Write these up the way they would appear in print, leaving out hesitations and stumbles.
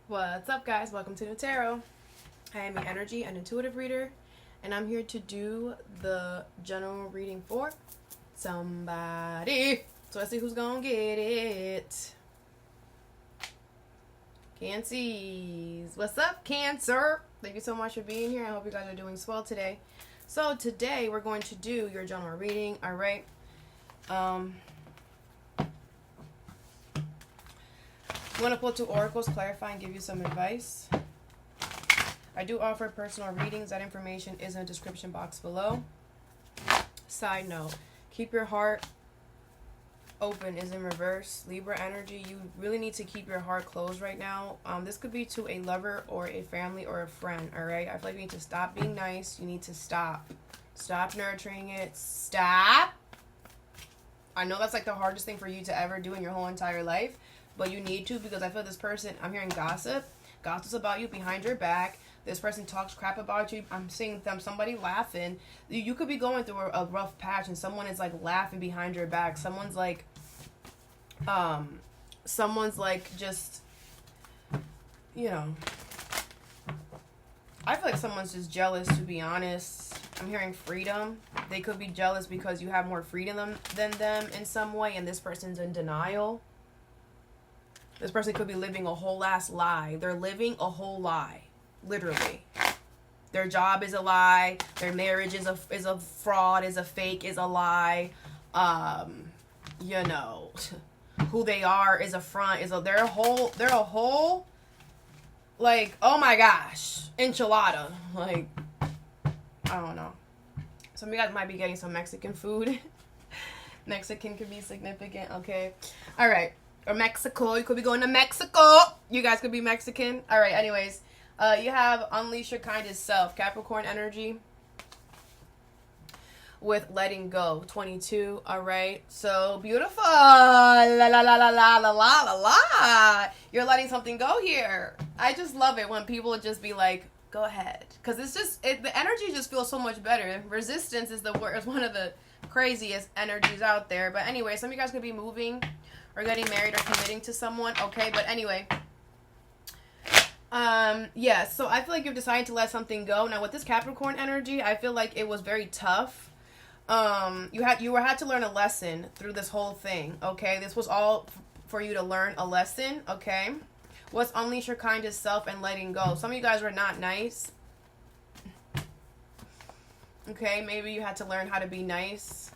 What's up, guys? Welcome to Nutarot. I am an energy and intuitive reader, and I'm here to do the general reading for somebody. So let's see who's gonna get it. Cancies. What's up, Cancer? Thank you so much for being here. I hope you guys are doing swell today. So today we're going to do your general reading, alright? I'm going to pull two oracles, clarify, and give you some advice. I do offer personal readings. That information is in the description box below. Side note, keep your heart open is in reverse. Libra energy, you really need to keep your heart closed right now. This could be to a lover or a family or a friend, all right? I feel like you need to stop being nice. You need to stop. Stop nurturing it. Stop. I know that's like the hardest thing for you to ever do in your whole entire life. But you need to, because I feel this person, I'm hearing gossip. Gossips about you behind your back. This person talks crap about you. I'm seeing somebody laughing. You could be going through a rough patch and someone is like laughing behind your back. Someone's like just, you know. I feel like someone's just jealous, to be honest. I'm hearing freedom. They could be jealous because you have more freedom than them in some way, and this person's in denial. This person could be living a whole ass lie. They're living a whole lie. Literally. Their job is a lie. Their marriage is a fraud, is a fake, is a lie. You know, who they are is a front, they're a whole like, oh my gosh, enchilada. Like, I don't know. Some of you guys might be getting some Mexican food. Mexican could be significant, okay? All right. Or Mexico. You could be going to Mexico. You guys could be Mexican. All right. Anyways, you have unleash your kindest self. Capricorn energy with letting go. 22. All right. So beautiful. La la la la la la la la la. You're letting something go here. I just love it when people just be like, go ahead, because it's just the energy just feels so much better. Resistance is one of the craziest energies out there. But anyway, some of you guys could be moving or getting married or committing to someone, okay? But anyway, yeah, so I feel like you've decided to let something go. Now, with this Capricorn energy, I feel like it was very tough. You had to learn a lesson through this whole thing, okay? This was all for you to learn a lesson, okay? What's unleash your kindest self and letting go? Some of you guys were not nice. Okay, maybe you had to learn how to be nice.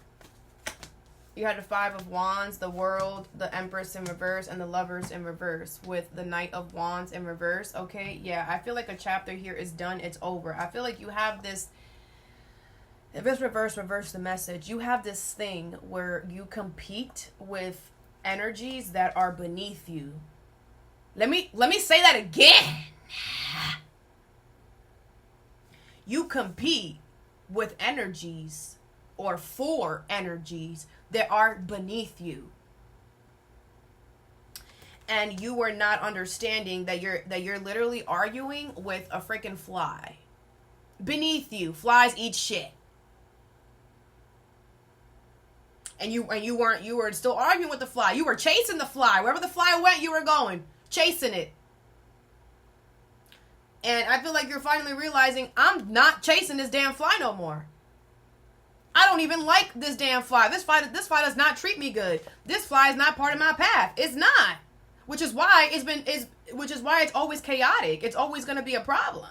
You had the Five of Wands, the World, the Empress in reverse, and the Lovers in reverse with the Knight of Wands in reverse. Okay, yeah, I feel like a chapter here is done. It's over. I feel like you have this, if it's reverse the message. You have this thing where you compete with energies that are beneath you. Let me say that again. You compete with energies or for energies that are beneath you, and you are not understanding that you're literally arguing with a freaking fly beneath you. Flies eat shit, and you were still arguing with the fly. You were chasing the fly. Wherever the fly went, you were going chasing it. And I feel like you're finally realizing, I'm not chasing this damn fly no more. I don't even like this damn fly. This fly does not treat me good. This fly is not part of my path. It's not. Which is why it's always chaotic. It's always going to be a problem.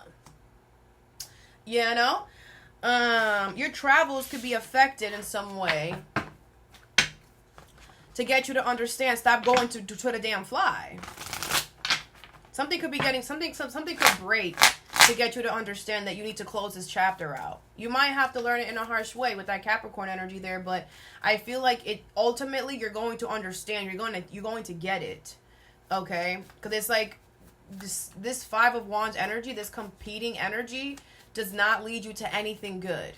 You know? Your travels could be affected in some way to get you to understand, stop going to the damn fly. Something could break to get you to understand that you need to close this chapter out. You might have to learn it in a harsh way with that Capricorn energy there, but I feel like it ultimately you're going to understand. You're going to get it, okay? Because it's like this Five of Wands energy, this competing energy, does not lead you to anything good.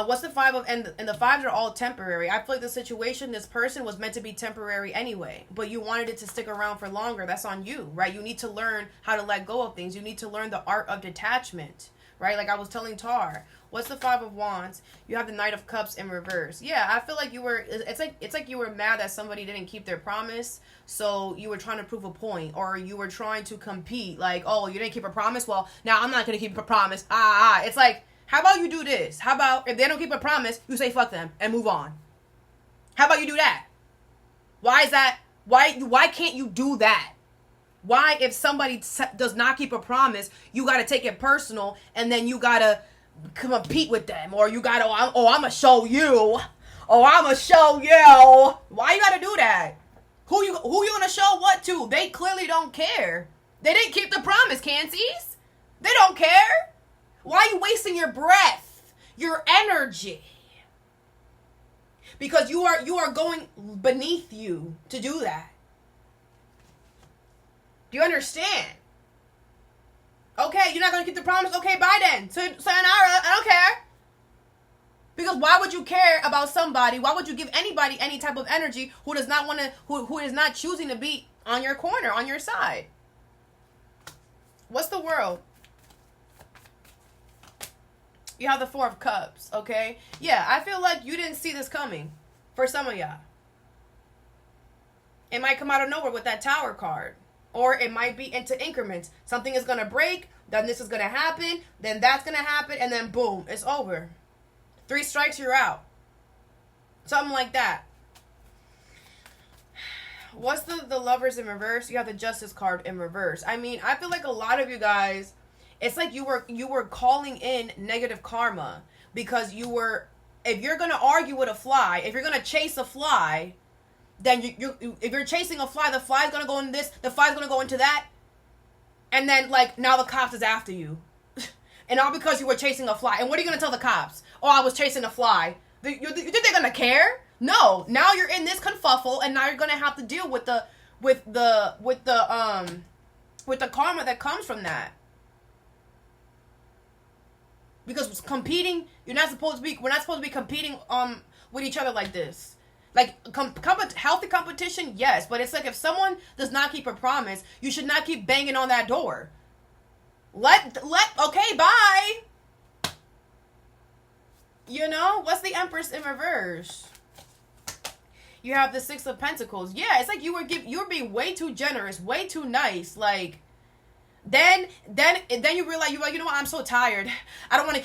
What's the five of, and the fives are all temporary. I feel like the situation, this person was meant to be temporary anyway, but you wanted it to stick around for longer. That's on you, right? You need to learn how to let go of things. You need to learn the art of detachment, right? Like I was telling Tar, what's the Five of Wands? You have the Knight of Cups in reverse. Yeah, I feel like it's like you were mad that somebody didn't keep their promise, so you were trying to prove a point, or you were trying to compete. Like, oh, you didn't keep a promise. Well, now I'm not gonna keep a promise. It's like, how about you do this? How about if they don't keep a promise, you say fuck them and move on? How about you do that? Why is that? Why can't you do that? Why, if somebody does not keep a promise, you got to take it personal, and then you got to compete with them, or you got to, I'm going to show you. Oh, I'm going to show you. Why you got to do that? Who you going to show what to? They clearly don't care. They didn't keep the promise, Cancies. They don't care. Why are you wasting your breath, your energy? Because you are going beneath you to do that. Do you understand? Okay, you're not going to keep the promise? Okay, bye then. Sayonara, I don't care. Because why would you care about somebody? Why would you give anybody any type of energy who does not want to, who is not choosing to be on your corner, on your side? What's the world? You have the Four of Cups, okay? Yeah, I feel like you didn't see this coming for some of y'all. It might come out of nowhere with that Tower card. Or it might be into increments. Something is going to break, then this is going to happen, then that's going to happen, and then boom, it's over. 3 strikes, you're out. Something like that. What's the Lovers in reverse? You have the Justice card in reverse. I mean, I feel like a lot of you guys, it's like you were calling in negative karma. Because you were, if you're going to argue with a fly, if you're going to chase a fly, then if you're chasing a fly, the fly's going to go in this, the fly's going to go into that. And then, like, now the cops is after you. And all because you were chasing a fly. And what are you going to tell the cops? Oh, I was chasing a fly. You think they're going to care? No. Now you're in this kerfuffle, and now you're going to have to deal with the karma that comes from that. Because competing, we're not supposed to be competing with each other like this. Like, healthy competition, yes. But it's like if someone does not keep a promise, you should not keep banging on that door. Okay, bye. You know? What's the Empress in reverse? You have the Six of Pentacles. Yeah, it's like you were being way too generous, way too nice. Like, then you realize, you're like, you know what? I'm so tired. I don't want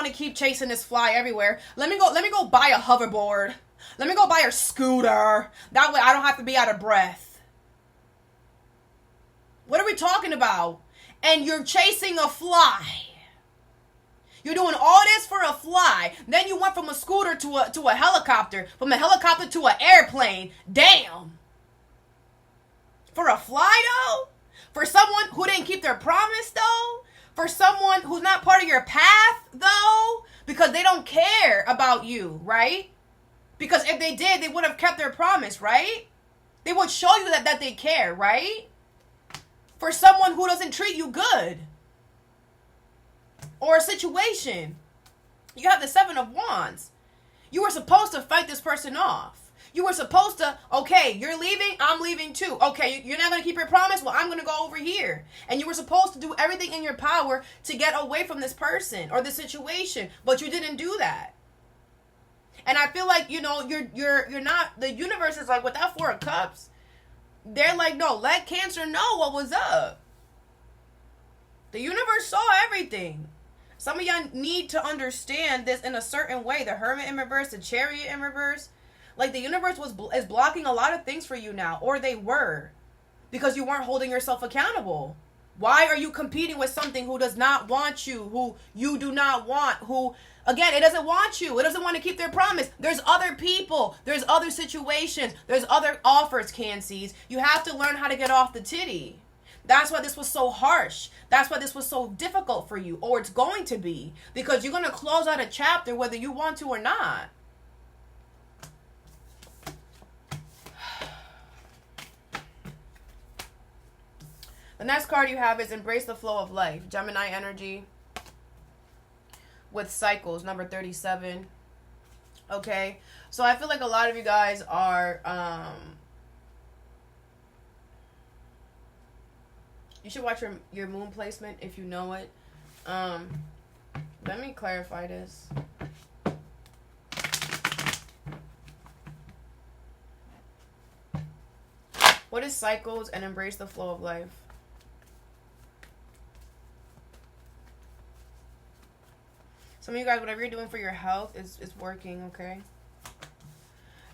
to keep chasing this fly everywhere. Let me go buy a hoverboard. Let me go buy a scooter. That way I don't have to be out of breath. What are we talking about? And you're chasing a fly. You're doing all this for a fly. Then you went from a scooter to a helicopter. From a helicopter to an airplane. Damn. For a fly, though? For someone who didn't keep their promise, though? For someone who's not part of your path, though? Because they don't care about you, right? Because if they did, they would have kept their promise, right? They would show you that they care, right? For someone who doesn't treat you good. Or a situation. You have the Seven of Wands. You were supposed to fight this person off. You were supposed to, okay, you're leaving, I'm leaving too. Okay, you're not going to keep your promise? Well, I'm going to go over here. And you were supposed to do everything in your power to get away from this person or this situation, but you didn't do that. And I feel like, you know, you're not, the universe is like, with that Four of Cups, they're like, no, let Cancer know what was up. The universe saw everything. Some of y'all need to understand this in a certain way. The Hermit in reverse, the Chariot in reverse. Like, the universe is blocking a lot of things for you now. Or they were. Because you weren't holding yourself accountable. Why are you competing with something who does not want you? Who you do not want? Who, again, it doesn't want you. It doesn't want to keep their promise. There's other people. There's other situations. There's other offers, Cancies. You have to learn how to get off the titty. That's why this was so harsh. That's why this was so difficult for you. Or it's going to be. Because you're going to close out a chapter whether you want to or not. The next card you have is Embrace the Flow of Life. Gemini energy with cycles, number 37. Okay? So I feel like a lot of you guys are, You should watch your moon placement if you know it. Let me clarify this. What is cycles and embrace the flow of life? Some of you guys, whatever you're doing for your health is working, okay?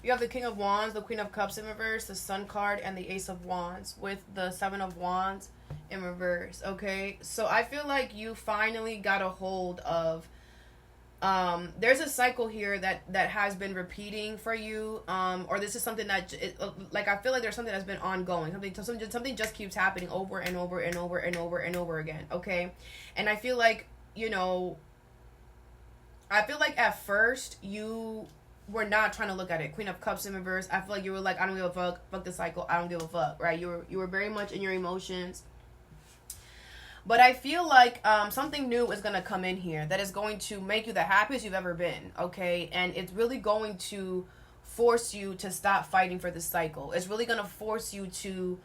You have the King of Wands, the Queen of Cups in reverse, the Sun card, and the Ace of Wands with the Seven of Wands in reverse, okay? So I feel like you finally got a hold of there's a cycle here that has been repeating for you, or this is something that like I feel like there's something that's been ongoing, something just keeps happening over and over and over and over and over again, okay? And I feel like, you know, at first you were not trying to look at it. Queen of Cups in reverse, I feel like you were like, I don't give a fuck the cycle, I don't give a fuck, right? You were very much in your emotions. But I feel like something new is going to come in here that is going to make you the happiest you've ever been, okay? And it's really going to force you to stop fighting for this cycle. It's really going to force you to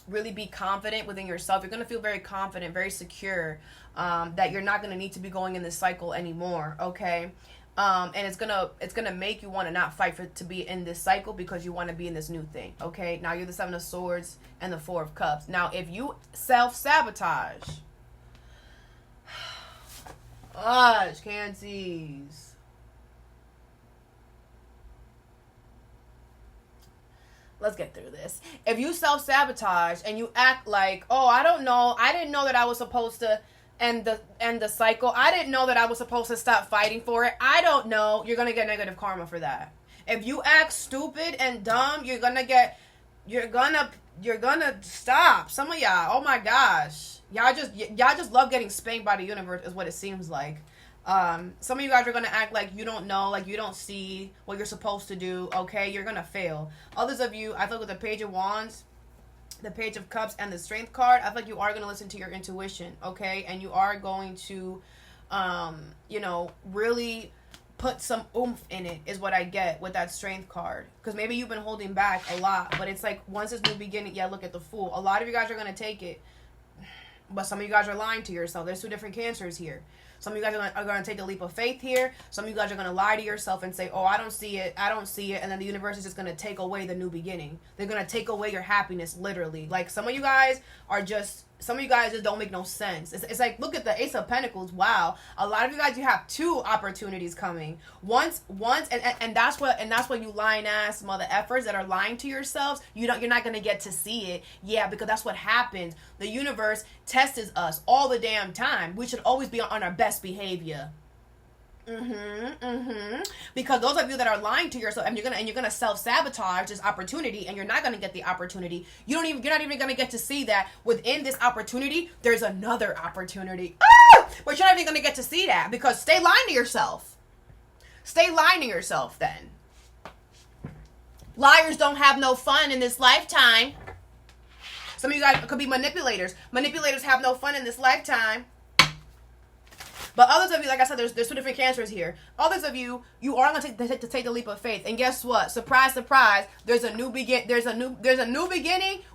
really be confident within yourself. You're going to feel very confident, very secure, that you're not going to need to be going in this cycle anymore, okay? And it's gonna make you want to not fight to be in this cycle because you want to be in this new thing. Okay, now you're the Seven of Swords and the Four of Cups. Now, if you self-sabotage, Cancies. Let's get through this. If you self-sabotage and you act like, oh, I don't know, I didn't know that I was supposed to end the cycle. I didn't know that I was supposed to stop fighting for it. I don't know. You're going to get negative karma for that. If you act stupid and dumb, you're going to stop. Some of y'all, oh my gosh. Y'all just love getting spanked by the universe is what it seems like. Some of you guys are going to act like you don't know, like you don't see what you're supposed to do. Okay, you're going to fail. Others of you, I feel with the Page of Wands, the Page of Cups, and the Strength card, I feel like you are going to listen to your intuition, okay? And you are going to, you know, really put some oomph in it is what I get with that Strength card. Because maybe you've been holding back a lot, but it's like once this new beginning, yeah, look at the Fool. A lot of you guys are going to take it, but some of you guys are lying to yourself. There's two different Cancers here. Some of you guys are going to take a leap of faith here. Some of you guys are going to lie to yourself and say, oh, I don't see it. And then the universe is just going to take away the new beginning. They're going to take away your happiness, literally. Like, some of you guys just don't make no sense. It's like, look at the Ace of Pentacles. Wow. A lot of you guys, you have two opportunities coming. Once, and that's what you lying ass mother effers that are lying to yourselves. You're not going to get to see it. Yeah, because that's what happens. The universe tests us all the damn time. We should always be on our best behavior. Because those of you that are lying to yourself and you're gonna self-sabotage this opportunity, and you're not gonna get the opportunity. You're not even gonna get to see that within this opportunity there's another opportunity. But you're not even gonna get to see that because stay lying to yourself. Stay lying to yourself then. Liars don't have no fun in this lifetime. Some of you guys could be manipulators. Manipulators have no fun in this lifetime. But others of you, like I said, there's two different Cancers here. Others of you, you are going to take the leap of faith, and guess what? Surprise, surprise! There's a new beginning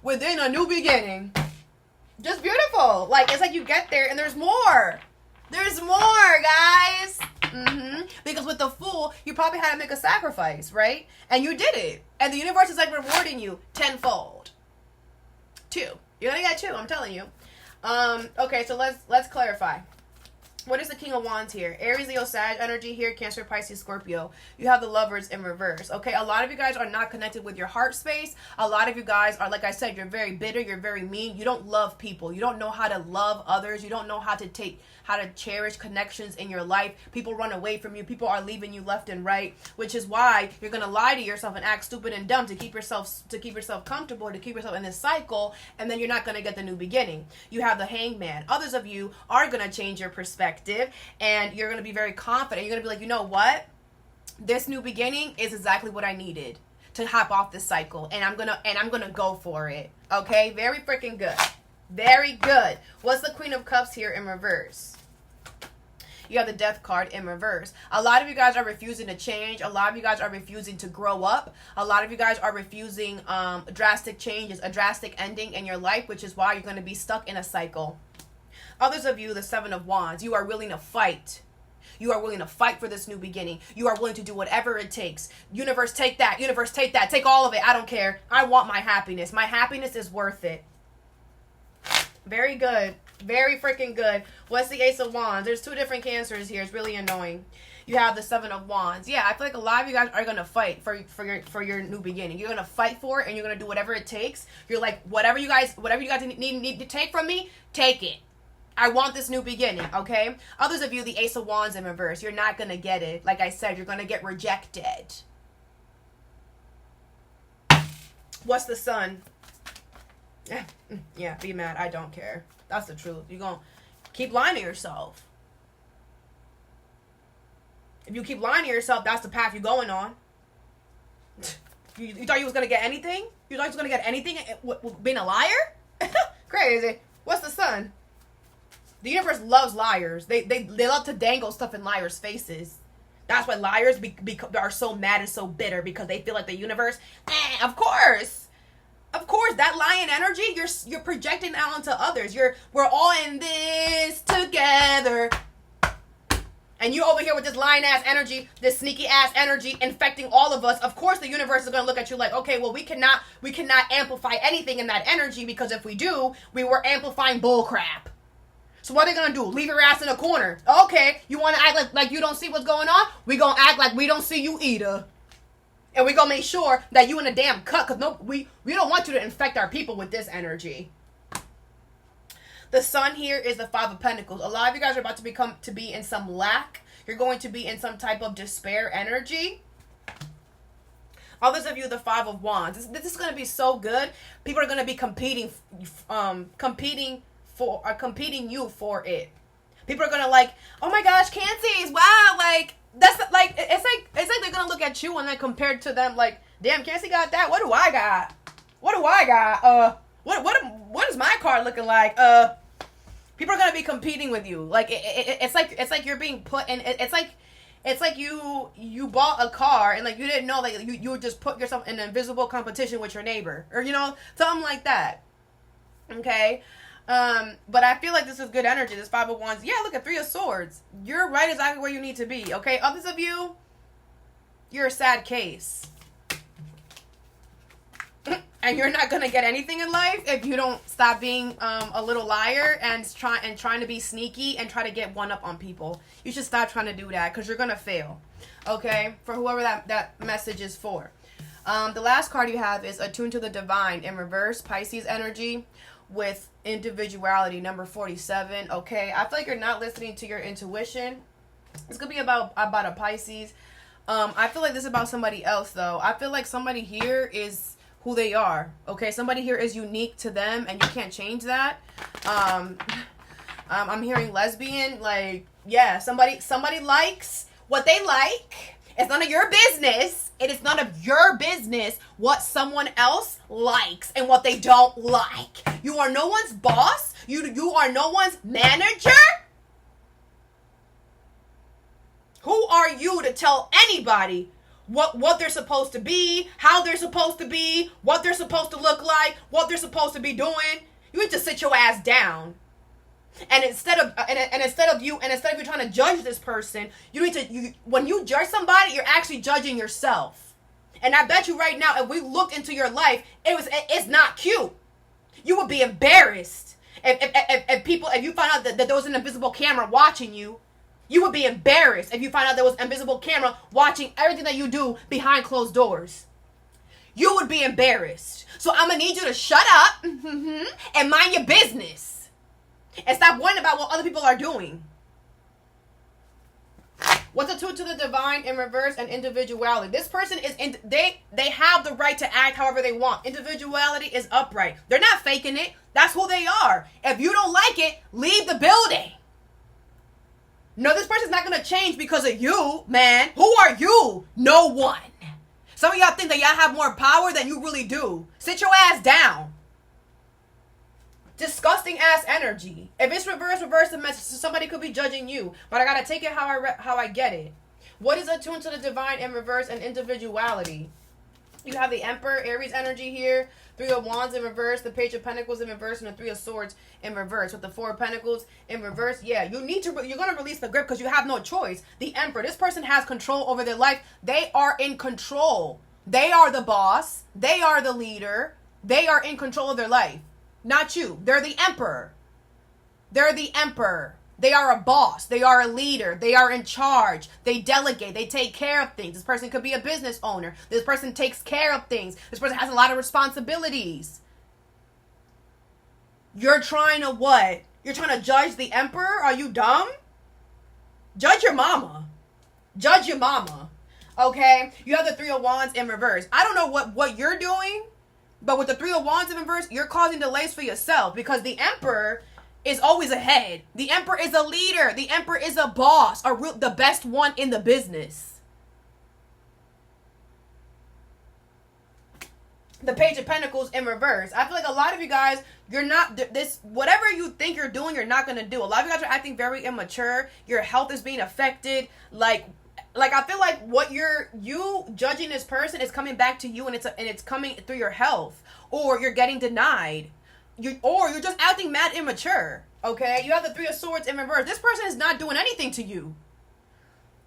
within a new beginning. Just beautiful. Like, it's like you get there and there's more. There's more, guys. Because with the Fool, you probably had to make a sacrifice, right? And you did it, and the universe is like rewarding you tenfold. 2. You're gonna get 2. I'm telling you. Okay, so let's clarify. What is the King of Wands here? Aries, Leo, Sag energy here. Cancer, Pisces, Scorpio. You have the Lovers in reverse. Okay, a lot of you guys are not connected with your heart space. A lot of you guys are, like I said, you're very bitter. You're very mean. You don't love people. You don't know how to love others. You don't know how to cherish connections in your life. People run away from you. People are leaving you left and right, which is why you're gonna lie to yourself and act stupid and dumb to keep yourself comfortable, to keep yourself in this cycle, and then you're not gonna get the new beginning. You have the Hangman. Others of you are gonna change your perspective, and you're gonna be very confident. You're gonna be like, you know what? This new beginning is exactly what I needed to hop off this cycle, and I'm gonna go for it. Okay, very freaking good. Very good. What's the Queen of Cups here in reverse? you have the Death card in reverse. A lot of you guys are refusing to change. A lot of you guys are refusing to grow up. A lot of you guys are refusing drastic changes, a drastic ending in your life, which is why you're going to be stuck in a cycle. Others of you, the Seven of Wands, you are willing to fight. You are willing to fight for this new beginning. You are willing to do whatever it takes. Universe, take that. Universe, take that. Take all of it. I don't care. I want my happiness. My happiness is worth it. Very good. Very freaking good. What's the Ace of Wands? There's two different Cancers here. It's really annoying. You have the Seven of Wands. Yeah, I feel like a lot of you guys are going to fight for your new beginning. You're going to fight for it, and you're going to do whatever it takes. You're like, whatever you guys need to take from me, take it. I want this new beginning, okay? Others of you, the Ace of Wands in reverse, you're not going to get it. Like I said, you're going to get rejected. What's the Sun? Yeah, be mad. I don't care. That's the truth. You're going to keep lying to yourself. If you keep lying to yourself, that's the path you're going on. You thought you was going to get anything? You thought you was going to get anything being a liar? Crazy. What's the Sun? The universe loves liars. They love to dangle stuff in liars' faces. That's why liars are so mad and so bitter, because they feel like the universe, of course, that lion energy, you're projecting out onto others. We're all in this together. And you over here with this lion ass energy, this sneaky ass energy infecting all of us. Of course the universe is going to look at you like, okay, well we cannot amplify anything in that energy, because if we do, we were amplifying bullcrap. So what are they going to do? Leave your ass in a corner. Okay, you want to act like you don't see what's going on? We going to act like we don't see you either. And we going to make sure that you in a damn cut, because we don't want you to infect our people with this energy. The Sun here is the Five of Pentacles. A lot of you guys are about to be in some lack. You're going to be in some type of despair energy. Others of you, the Five of Wands. This is going to be so good. People are going to be competing you for it. People are gonna like, oh my gosh, Cancies, wow, like that's like it's like they're gonna look at you and then compared to them like, damn, Cancy got that. What do I got? What is my card looking like? People are gonna be competing with you. Like it's like you're being put in. It's like you bought a car and like you didn't know that you would just put yourself in an invisible competition with your neighbor, or something like that. Okay. But I feel like this is good energy. This Five of Wands. Yeah, look at Three of Swords. You're right exactly where you need to be. Okay. Others of you, you're a sad case. And you're not going to get anything in life if you don't stop being a little liar and trying to be sneaky and try to get one up on people. You should stop trying to do that, because you're going to fail. Okay? For whoever that message is for. The last card you have is Attuned to the Divine in reverse, Pisces energy with individuality, number 47. Okay? I feel like you're not listening to your intuition. It's going to be about a Pisces. I feel like this is about somebody else, though. I feel like somebody here is who they are. Okay, somebody here is unique to them and you can't change that. I'm hearing lesbian, like, yeah, somebody likes what they like. It's none of your business. It is none of your business what someone else likes and what they don't like. You are no one's boss. You are no one's manager. Who are you to tell anybody what they're supposed to be, how they're supposed to be, what they're supposed to look like, what they're supposed to be doing? You need to sit your ass down. And instead of you trying to judge this person, when you judge somebody, you're actually judging yourself. And I bet you right now, if we looked into your life, it's not cute. You would be embarrassed if you found out that there was an invisible camera watching you. You would be embarrassed if you find out there was an invisible camera watching everything that you do behind closed doors. You would be embarrassed. So I'm going to need you to shut up and mind your business. And stop worrying about what other people are doing. What's Attuned to the Divine in reverse and individuality? This person they have the right to act however they want. Individuality is upright. They're not faking it. That's who they are. If you don't like it, leave the building. No, this person's not going to change because of you, man. Who are you? No one. Some of y'all think that y'all have more power than you really do. Sit your ass down. Disgusting ass energy. If it's reverse the message. Somebody could be judging you, but I gotta take it how I get it. What is attuned to the divine in reverse and individuality? You have the Emperor, Aries energy here. 3 of Wands in reverse, the Page of Pentacles in reverse, and the 3 of Swords in reverse. With the 4 of Pentacles in reverse, yeah, you're gonna release the grip because you have no choice. The Emperor, this person has control over their life. They are in control. They are the boss. They are the leader. They are in control of their life. Not you. They're the Emperor. They're the Emperor. They are a boss. They are a leader. They are in charge. They delegate. They take care of things. This person could be a business owner. This person takes care of things. This person has a lot of responsibilities. You're trying to what? You're trying to judge the Emperor? Are you dumb? Judge your mama. Judge your mama. Okay? You have the 3 of Wands in reverse. I don't know what you're doing, but with the 3 of Wands in reverse, you're causing delays for yourself because the Emperor is always ahead. The Emperor is a leader. The Emperor is a boss, the best one in the business. The Page of Pentacles in reverse. I feel like a lot of you guys, you're not this. Whatever you think you're doing, you're not gonna do. A lot of you guys are acting very immature. Your health is being affected. Like I feel like what you judging this person is coming back to you, and it's coming through your health, or you're getting denied. You're just acting mad immature, okay? You have the 3 of Swords in reverse. This person is not doing anything to you.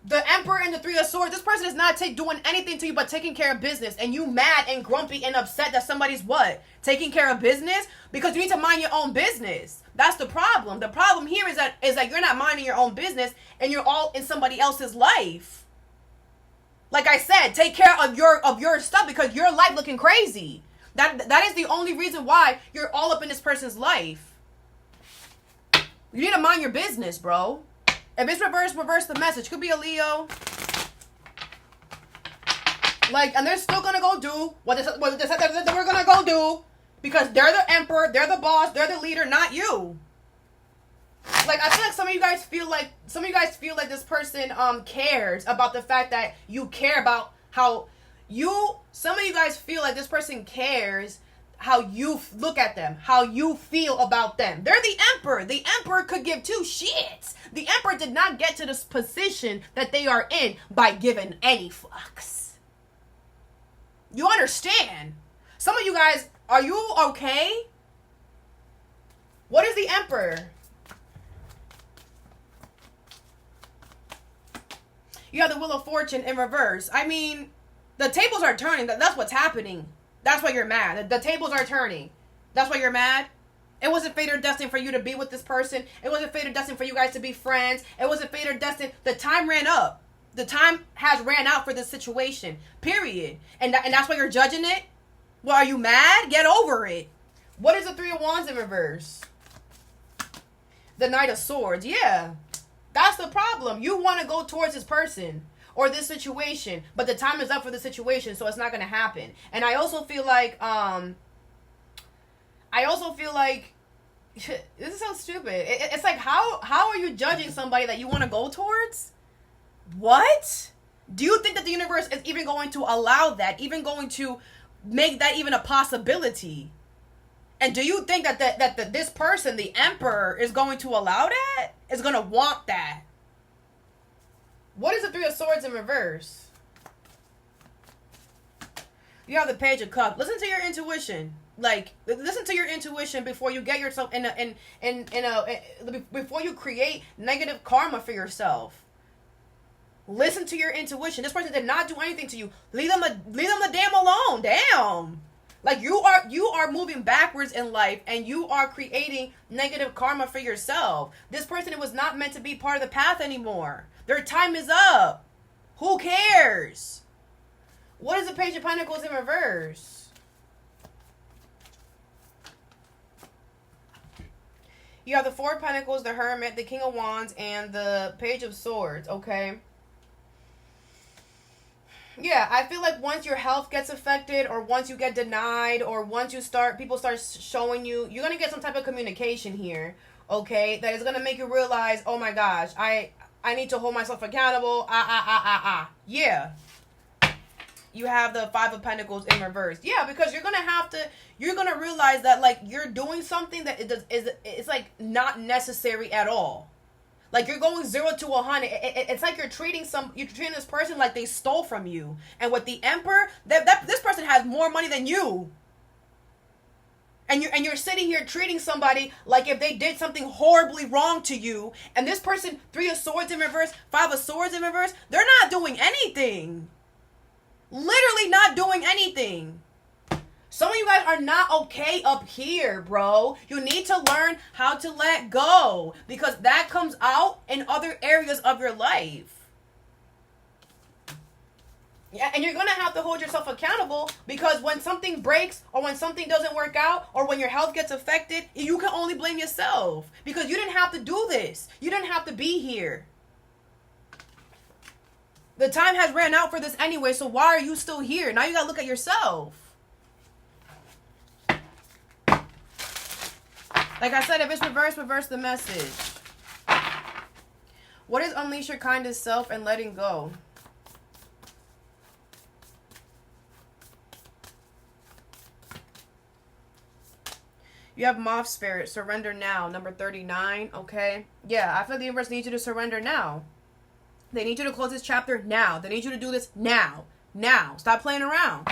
The Emperor and the 3 of Swords, this person is not doing anything to you but taking care of business. And you mad and grumpy and upset that somebody's what? Taking care of business? Because you need to mind your own business. That's the problem. The problem here is that you're not minding your own business and you're all in somebody else's life. Like I said, take care of your stuff because your life looking crazy. That is the only reason why you're all up in this person's life. You need to mind your business, bro. If it's reverse the message. Could be a Leo. And they're still gonna go do what they said that they were gonna go do because they're the Emperor, they're the boss, they're the leader, not you. I feel like some of you guys feel like this person cares about the fact that you care about how. Some of you guys feel like this person cares how you look at them, how you feel about them. They're the Emperor. The Emperor could give 2 shits. The Emperor did not get to this position that they are in by giving any fucks. You understand? Some of you guys, are you okay? What is the Emperor? You have the Wheel of Fortune in reverse. I mean, the tables are turning. That's what's happening. That's why you're mad. The tables are turning. That's why you're mad. It wasn't fate or destined for you to be with this person. It wasn't fate or destined for you guys to be friends. It wasn't fate or destined. The time ran up. The time has ran out for this situation. Period. And that's why you're judging it? Well, are you mad? Get over it. What is the 3 of Wands in reverse? The Knight of Swords. Yeah. That's the problem. You want to go towards this person or this situation, but the time is up for the situation, so it's not going to happen. And I also feel like, this is so stupid. It's like, how are you judging somebody that you want to go towards? What? Do you think that the universe is even going to allow that, even going to make that even a possibility? And do you think that this person, the Emperor, is going to allow that? Is going to want that? What is the 3 of Swords in reverse? You have the Page of Cups. Listen to your intuition. Listen to your intuition before you get yourself before you create negative karma for yourself. Listen to your intuition. This person did not do anything to you. Leave them the damn alone. Damn. You are moving backwards in life and you are creating negative karma for yourself. This person was not meant to be part of the path anymore. Their time is up. Who cares? What is the Page of Pentacles in reverse? You have the 4 of Pentacles, the Hermit, the King of Wands, and the Page of Swords, okay? Yeah, I feel like once your health gets affected or once you get denied or once people start showing you, you're going to get some type of communication here, okay? That is going to make you realize, oh my gosh, I need to hold myself accountable. Yeah. you have the Five of Pentacles in reverse. Yeah, because you're gonna realize that like you're doing something that it's like not necessary at all. Like you're going 0 to 100. It's like you're treating this person like they stole from you. And with the Emperor, this person has more money than you. And you're sitting here treating somebody like if they did something horribly wrong to you. And this person, 3 of Swords in reverse, 5 of Swords in reverse, they're not doing anything. Literally not doing anything. Some of you guys are not okay up here, bro. You need to learn how to let go. Because that comes out in other areas of your life. Yeah, and you're going to have to hold yourself accountable because when something breaks or when something doesn't work out or when your health gets affected, you can only blame yourself because you didn't have to do this. You didn't have to be here. The time has ran out for this anyway, so why are you still here? Now you got to look at yourself. Like I said, if it's reverse the message. What is unleash your kindest self and letting go? You have Moth Spirit, surrender now, number 39, okay? Yeah, I feel the universe needs you to surrender now. They need you to close this chapter now. They need you to do this now. Now. Stop playing around.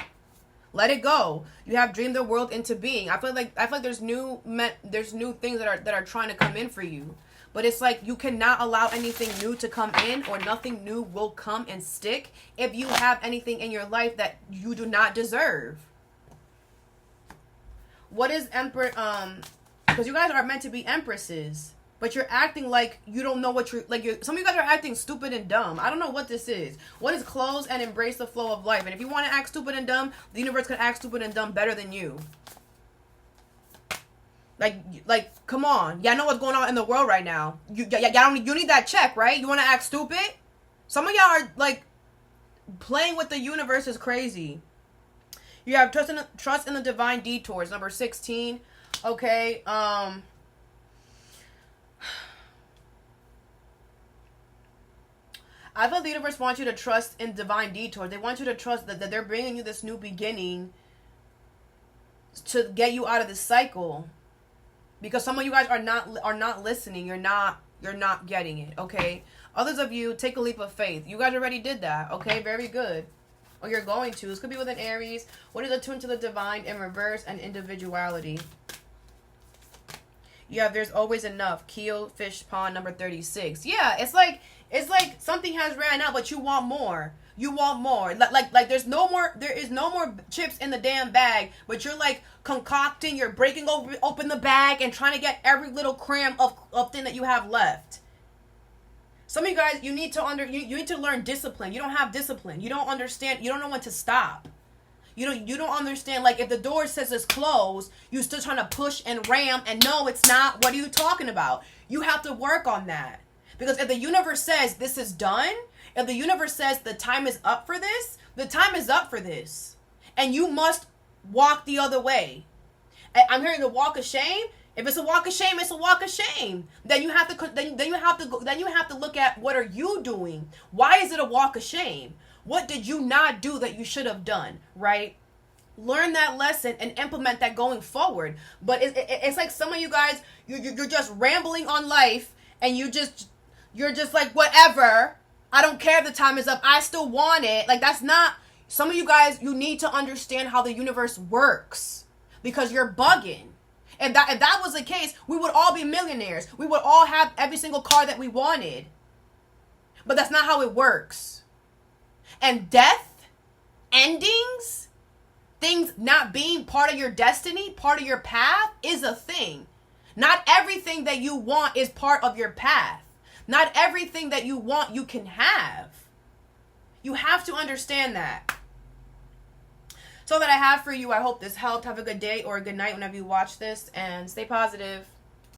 Let it go. You have dreamed the world into being. I feel like there's new things that are trying to come in for you. But it's like you cannot allow anything new to come in or nothing new will come and stick if you have anything in your life that you do not deserve. What is Emperor? Because you guys are meant to be empresses, but you're acting like you don't know what you're like. Some of you guys are acting stupid and dumb. I don't know what this is. What is close and embrace the flow of life? And if you want to act stupid and dumb, the universe can act stupid and dumb better than you. Like, come on. Y'all know what's going on in the world right now. You need that check, right? You want to act stupid? Some of y'all are like playing with the universe is crazy. You have trust in the divine detours, number 16. Okay. I feel the universe wants you to trust in divine detours. They want you to trust that they're bringing you this new beginning to get you out of this cycle. Because some of you guys are not listening. You're not getting it. Okay. Others of you, take a leap of faith. You guys already did that. Okay. Very good. Or you're going to. This could be with an Aries. What is attuned to the divine in reverse and individuality? You have there's always enough. Keel, fish pond, number 36. Yeah, it's like something has ran out, but you want more. You want more. Like there is no more chips in the damn bag, but you're like concocting, you're breaking open the bag and trying to get every little cram of thing that you have left. Some of you guys, you need to learn discipline. You don't have discipline. You don't understand. You don't know when to stop. You don't understand. Like if the door says it's closed, you're still trying to push and ram. And no, it's not. What are you talking about? You have to work on that. Because if the universe says this is done, if the universe says the time is up for this, the time is up for this. And you must walk the other way. I'm hearing the walk of shame. If it's a walk of shame, it's a walk of shame. Then you have to look at what are you doing? Why is it a walk of shame? What did you not do that you should have done, right? Learn that lesson and implement that going forward. But it's like some of you guys, you're just rambling on life and you're just like, whatever. I don't care if the time is up. I still want it. Like that's not, some of you guys, you need to understand how the universe works because you're bugging. If that was the case, we would all be millionaires. We would all have every single car that we wanted. But that's not how it works. And death, endings, things not being part of your destiny, part of your path is a thing. Not everything that you want is part of your path. Not everything that you want you can have. You have to understand that. So that I have for you. I hope this helped. Have a good day or a good night whenever you watch this and stay positive.